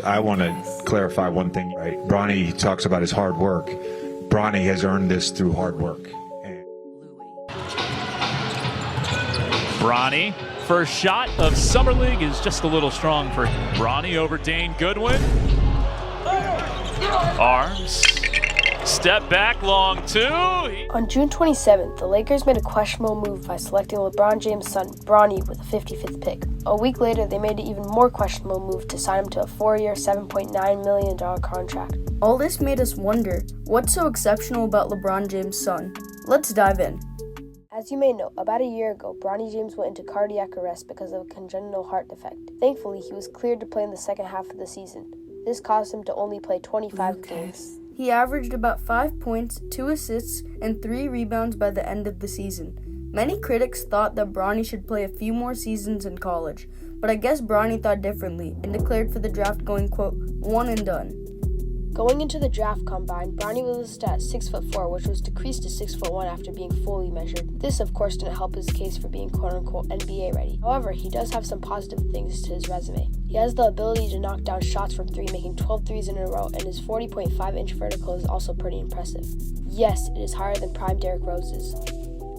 I want to clarify one thing, right? Bronny talks about his hard work. Bronny has earned this through hard work. Bronny, first shot of Summer League is just a little strong for Bronny over Dane Goodwin. Arms. Step back, long two. On June 27th, the Lakers made a questionable move by selecting LeBron James' son, Bronny, with a 55th pick. A week later, they made an even more questionable move to sign him to a 4-year, $7.9 million contract. All this made us wonder, what's so exceptional about LeBron James' son? Let's dive in. As you may know, about a year ago, Bronny James went into cardiac arrest because of a congenital heart defect. Thankfully, he was cleared to play in the second half of the season. This caused him to only play 25 games. He averaged about 5 points, 2 assists, and 3 rebounds by the end of the season. Many critics thought that Bronny should play a few more seasons in college, but I guess Bronny thought differently and declared for the draft going, quote, one and done. Going into the draft combine, Bronny was listed at 6'4", which was decreased to 6'1" after being fully measured. This, of course, didn't help his case for being quote-unquote NBA ready. However, he does have some positive things to his resume. He has the ability to knock down shots from 3, making 12 threes in a row, and his 40.5-inch vertical is also pretty impressive. Yes, it is higher than prime Derrick Rose's.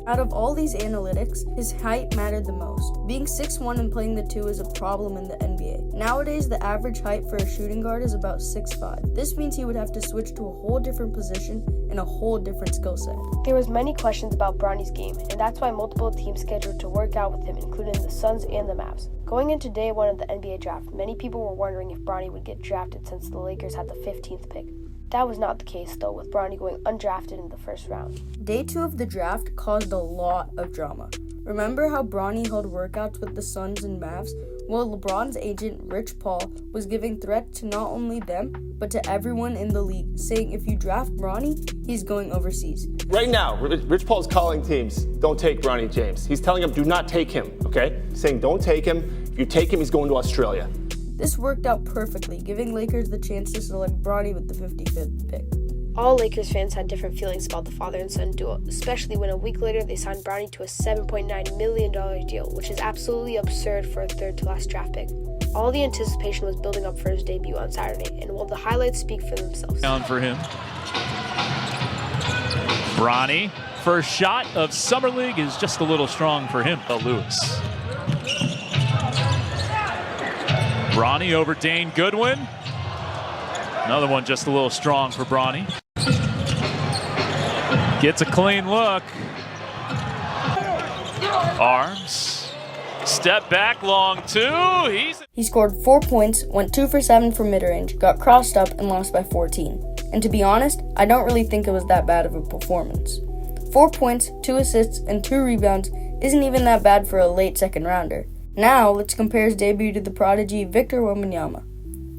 Out of all these analytics, his height mattered the most. Being 6'1" and playing the 2 is a problem in the NBA. Nowadays, the average height for a shooting guard is about 6'5". This means he would have to switch to a whole different position and a whole different skill set. There was many questions about Bronny's game, and that's why multiple teams scheduled to work out with him, including the Suns and the Mavs. Going into day 1 of the NBA draft, many people were wondering if Bronny would get drafted since the Lakers had the 15th pick. That was not the case, though, with Bronny going undrafted in the first round. Day 2 of the draft caused a lot of drama. Remember how Bronny held workouts with the Suns and Mavs? Well, LeBron's agent, Rich Paul, was giving threats to not only them, but to everyone in the league, saying if you draft Bronny, he's going overseas. Right now, Rich Paul is calling teams, don't take Bronny James. He's telling them, do not take him, okay? Saying, don't take him. If you take him, he's going to Australia. This worked out perfectly, giving Lakers the chance to select Bronny with the 55th pick. All Lakers fans had different feelings about the father and son duo, especially when a week later they signed Bronny to a $7.9 million deal, which is absolutely absurd for a third-to-last draft pick. All the anticipation was building up for his debut on Saturday, and will the highlights speak for themselves? Down for him. Bronny, first shot of Summer League is just a little strong for him. Lewis. Bronny over Dane Goodwin. Another one just a little strong for Bronny. Gets a clean look. Arms. Step back, long two. He scored 4 points, went 2 for 7 from mid-range, got crossed up, and lost by 14. And to be honest, I don't really think it was that bad of a performance. 4 points, 2 assists, and 2 rebounds isn't even that bad for a late second rounder. Now, let's compare his debut to the prodigy Victor Wembanyama.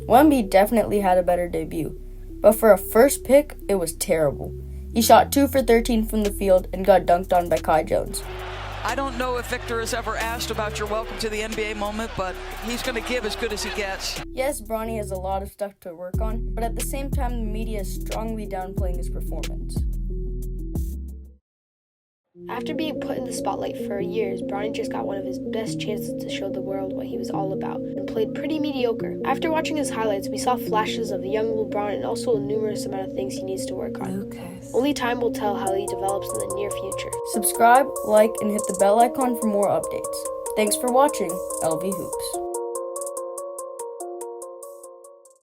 Wemby definitely had a better debut, but for a first pick, it was terrible. He shot 2 for 13 from the field and got dunked on by Kai Jones. I don't know if Victor has ever asked about your welcome to the NBA moment, but he's going to give as good as he gets. Yes, Bronny has a lot of stuff to work on, but at the same time, the media is strongly downplaying his performance. After being put in the spotlight for years, Bronny just got one of his best chances to show the world what he was all about, and played pretty mediocre. After watching his highlights, we saw flashes of the young LeBron and also a numerous amount of things he needs to work on. Only time will tell how he develops in the near future. Subscribe, like, and hit the bell icon for more updates. Thanks for watching LV Hoops.